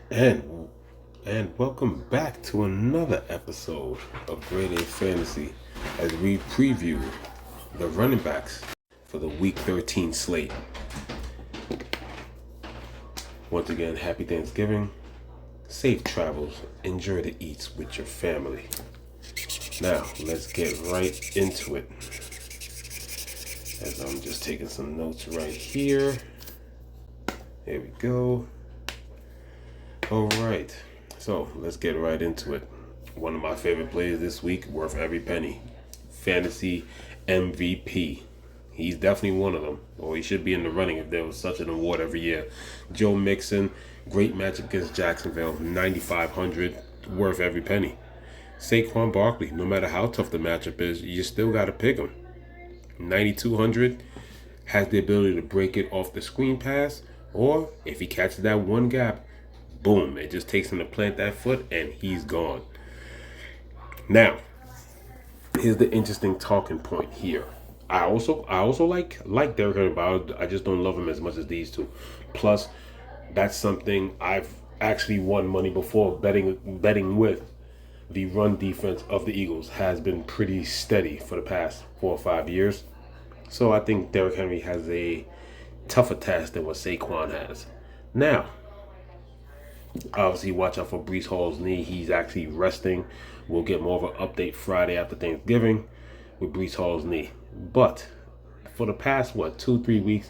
And welcome back to another episode of Grade A Fantasy as we preview the running backs for the Week 13 slate. Once again, happy Thanksgiving, safe travels, enjoy the eats with your family. Now, let's get right into it. As I'm just taking some notes right here. There we go. All right, so let's get right into it. One of my favorite players this week, worth every penny, fantasy MVP. He's definitely one of them, or he should be in the running if there was such an award every year. Joe Mixon, great match against Jacksonville, 9,500, worth every penny. Saquon Barkley, no matter how tough the matchup is, you still got to pick him. 9,200, has the ability to break it off the screen pass, or if he catches that one gap, boom, it just takes him to plant that foot and he's gone. Now, here's the interesting talking point here. I also like Derrick Henry, but I just don't love him as much as these two. Plus, that's something I've actually won money before betting with. The run defense of the Eagles has been pretty steady for the past 4 or 5 years. So I think Derrick Henry has a tougher task than what Saquon has. Now, obviously, watch out for Brees Hall's knee. He's actually resting. We'll get more of an update Friday after Thanksgiving with Brees Hall's knee. But for the past 2-3 weeks,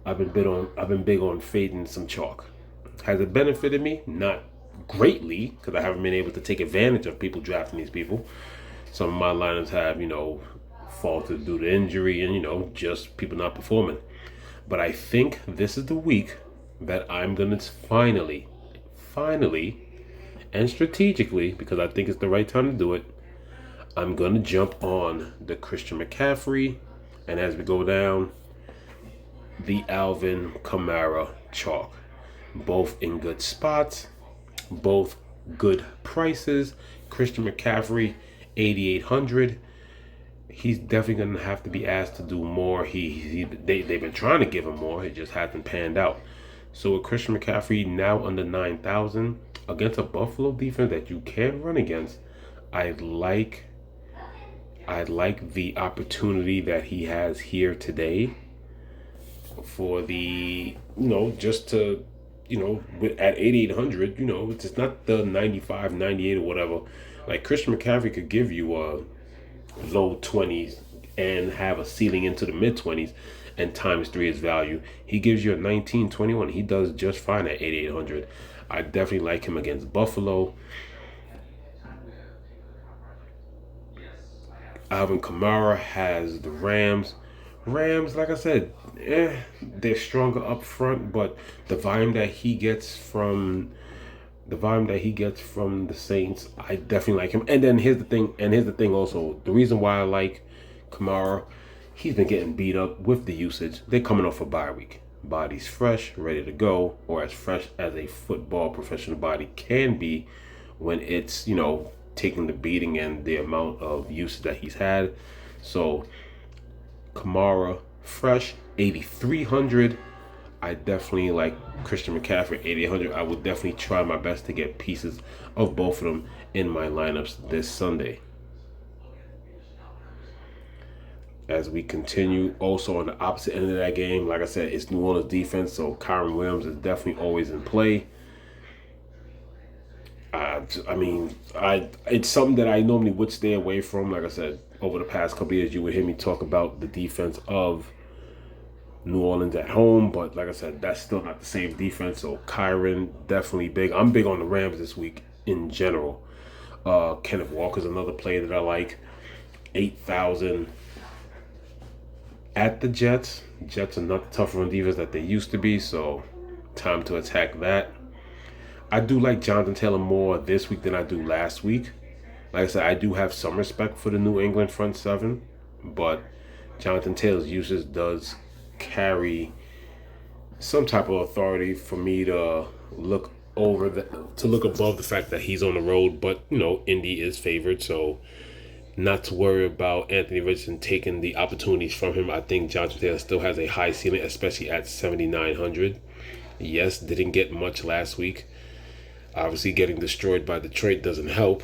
I've been big on fading some chalk. Has it benefited me? Not greatly, because I haven't been able to take advantage of people drafting these people. Some of my lineups have, faltered due to injury and, just people not performing. But I think this is the week that I'm going to finally, and strategically, because I think it's the right time to do it, I'm going to jump on the Christian McCaffrey, and as we go down, the Alvin Kamara chalk. Both in good spots, both good prices. Christian McCaffrey, 8,800. He's definitely going to have to be asked to do more. They've been trying to give him more. It just hasn't panned out. So with Christian McCaffrey now under 9,000 against a Buffalo defense that you can run against, I like the opportunity that he has here today for the just to at 8,800, it's not the 95, 98 or whatever. Like Christian McCaffrey could give you a low 20s and have a ceiling into the mid 20s and times 3 his value. He gives you a 1921. He does just fine at 8,800. I definitely like him against Buffalo. Alvin Kamara has the Rams. Like I said, they're stronger up front, but the volume that he gets from the Saints, I definitely like him. And then here's the thing also. The reason why I like Kamara, he's been getting beat up with the usage. They're coming off a bye week. Body's fresh, ready to go, or as fresh as a football professional body can be when it's, taking the beating and the amount of usage that he's had. So Kamara, fresh, 8,300. I definitely like Christian McCaffrey, 8,800. I would definitely try my best to get pieces of both of them in my lineups this Sunday. As we continue, also on the opposite end of that game, like I said, it's New Orleans defense, so Kyron Williams is definitely always in play. It's something that I normally would stay away from. Like I said, over the past couple of years, you would hear me talk about the defense of New Orleans at home, but like I said, that's still not the same defense. So Kyron, definitely big. I'm big on the Rams this week in general. Kenneth Walker's another player that I like. 8,000 at the Jets. Jets are not the tough run defense that they used to be, so time to attack that. I do like Jonathan Taylor more this week than I do last week. Like I said, I do have some respect for the New England front seven, but Jonathan Taylor's usage does carry some type of authority for me to look above the fact that he's on the road. But Indy is favored, so not to worry about Anthony Richardson taking the opportunities from him. I think Jonathan Taylor still has a high ceiling, especially at 7,900. Yes, didn't get much last week. Obviously, getting destroyed by Detroit doesn't help,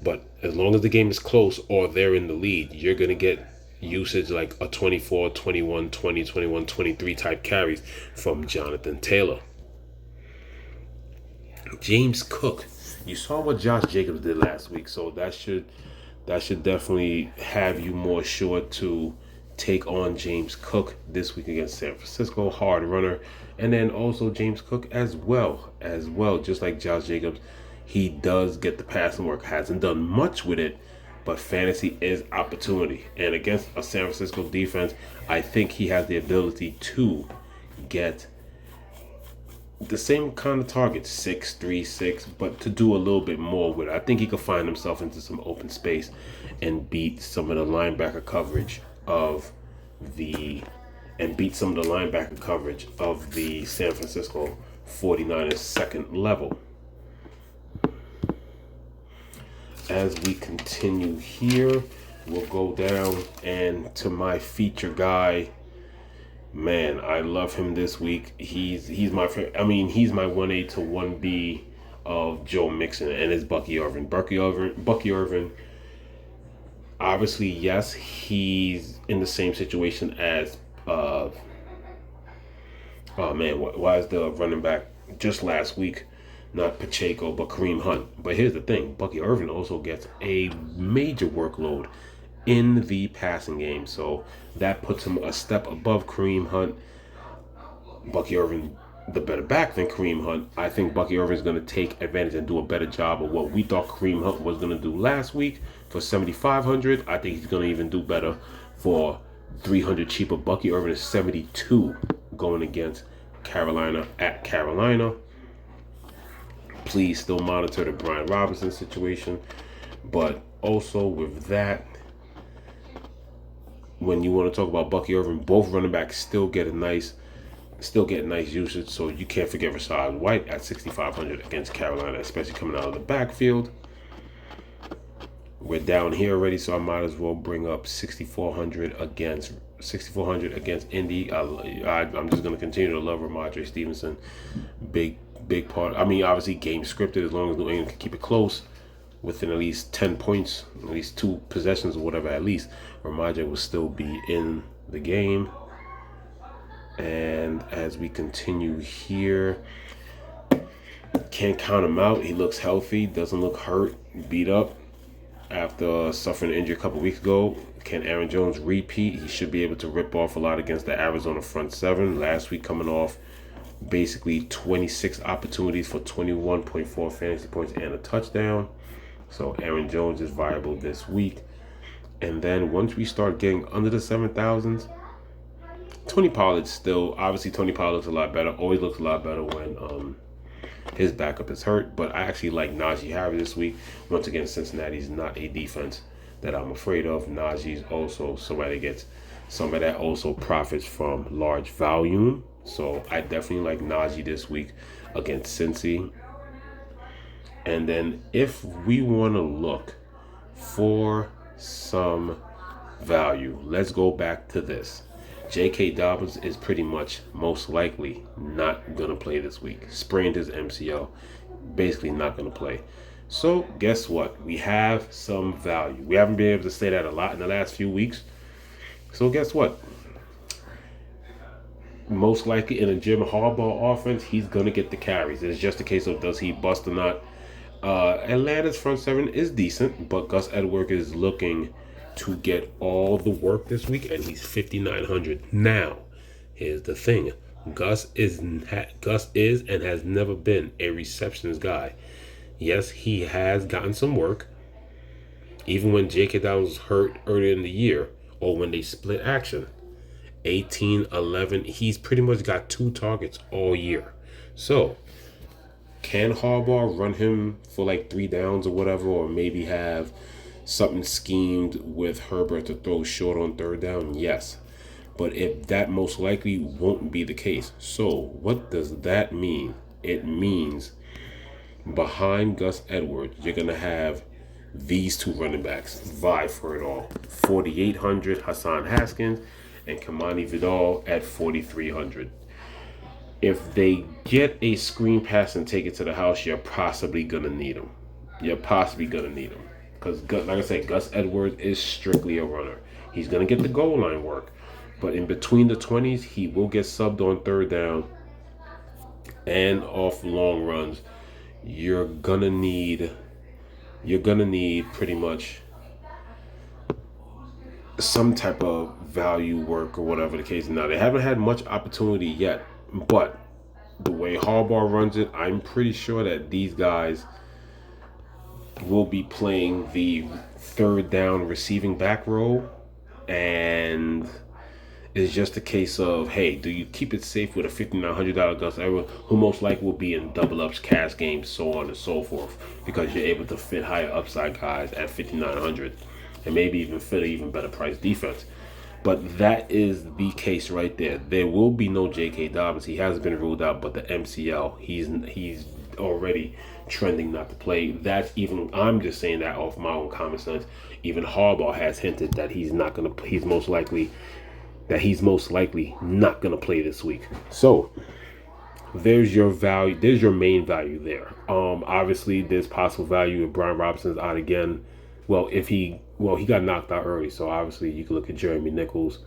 but as long as the game is close or they're in the lead, you're going to get usage like a 24, 21, 20, 21, 23 type carries from Jonathan Taylor. James Cook. You saw what Josh Jacobs did last week, so that should definitely have you more sure to take on James Cook this week against San Francisco, hard runner, and then also James Cook as well, just like Josh Jacobs. He does get the passing work, hasn't done much with it, but fantasy is opportunity. And against a San Francisco defense, I think he has the ability to get the same kind of target, 6'3", 6", but to do a little bit more with it. I think he could find himself into some open space and beat some of the linebacker coverage of the San Francisco 49ers second level. As we continue here, we'll go down and to my feature guy. Man, I love him this week. He's my favorite. I mean, he's my 1A to 1B of Joe Mixon, and it's Bucky Irving. Bucky Irving. Obviously, yes, he's in the same situation as why is the running back just last week? Not Pacheco, but Kareem Hunt. But here's the thing: Bucky Irving also gets a major workload in the passing game, so that puts him a step above Kareem Hunt. Bucky Irving, the better back than Kareem Hunt. I think Bucky Irving is going to take advantage and do a better job of what we thought Kareem Hunt was going to do last week for 7,500. I think he's going to even do better for 300 cheaper. Bucky Irving is 72 going against Carolina at Carolina. Please still monitor the Brian Robinson situation, but also with that, when you want to talk about Bucky Irving, both running backs still get nice usage. So you can't forget Rachaad White at 6,500 against Carolina, especially coming out of the backfield. We're down here already, so I might as well bring up 6,400 against Indy. I'm just going to continue to love Ramondre Stevenson. Big part. I mean, obviously game scripted, as long as New England can keep it close within at least 10 points, at least 2 possessions or whatever, at least Ramondre will still be in the game. And as we continue here, can't count him out. He looks healthy, doesn't look hurt, beat up after suffering an injury a couple weeks ago. Can Aaron Jones repeat? He should be able to rip off a lot against the Arizona front seven. Last week coming off basically 26 opportunities for 21.4 fantasy points and a touchdown. So Aaron Jones is viable this week. And then once we start getting under the 7,000s, Tony Pollard looks a lot better. Always looks a lot better when his backup is hurt. But I actually like Najee Harris this week. Once again, Cincinnati's not a defense that I'm afraid of. Najee's also somebody that also profits from large volume. So I definitely like Najee this week against Cincy. And then if we want to look for some value, let's go back to this. J.K. Dobbins is pretty much most likely not going to play this week. Sprained his MCL. Basically not going to play. So guess what? We have some value. We haven't been able to say that a lot in the last few weeks. So guess what? Most likely in a Jim Harbaugh offense, he's going to get the carries. It's just a case of does he bust or not. Atlanta's front seven is decent, but Gus Edwards is looking to get all the work this week, and he's 5,900. Now, here's the thing. Gus is and has never been a receptionist guy. Yes, he has gotten some work. Even when J.K. Dobbins was hurt earlier in the year, or when they split action. 18, 11, he's pretty much got 2 targets all year. So, can Harbaugh run him for like 3 downs or whatever, or maybe have something schemed with Herbert to throw short on 3rd down? Yes. But if that most likely won't be the case. So what does that mean? It means behind Gus Edwards, you're going to have these 2 running backs vie for it all. 4,800, Hassan Haskins and Kamani Vidal at 4,300. If they get a screen pass and take it to the house, you're possibly gonna need them. You're possibly gonna need them because, like I said, Gus Edwards is strictly a runner. He's gonna get the goal line work, but in between the 20s, he will get subbed on third down and off long runs. You're gonna need pretty much some type of value work or whatever the case. Now they haven't had much opportunity yet, but the way Harbaugh runs it, I'm pretty sure that these guys will be playing the third down receiving back role, and it's just a case of, hey, do you keep it safe with a $5,900 Gus Edwards, who most likely will be in double ups, cash games, so on and so forth, because you're able to fit higher upside guys at $5,900, and maybe even fit an even better price defense. But that is the case right there. There will be no J.K. Dobbins. He has been ruled out, but the MCL, he's already trending not to play. That's even, I'm just saying that off my own common sense. Even Harbaugh has hinted that he's most likely not gonna play this week. So there's your value. There's your main value there. Obviously there's possible value if Brian Robinson's out again. He got knocked out early, so obviously you can look at Jeremy Nichols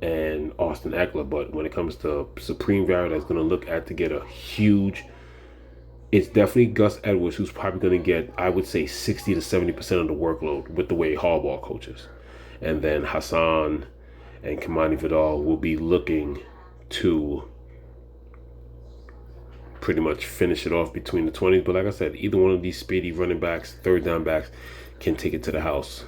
and Austin Eckler. But when it comes to supreme value that's going to look at to get a huge, it's definitely Gus Edwards, who's probably going to get, I would say, 60 to 70% of the workload with the way Harbaugh coaches. And then Hassan and Kamani Vidal will be looking to pretty much finish it off between the 20s. But like I said, either one of these speedy running backs, third down backs, can take it to the house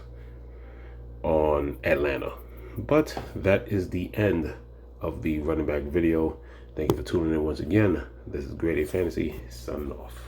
on Atlanta. But that is the end of the running back video. Thank you for tuning in once again. This is Grade A Fantasy, signing off.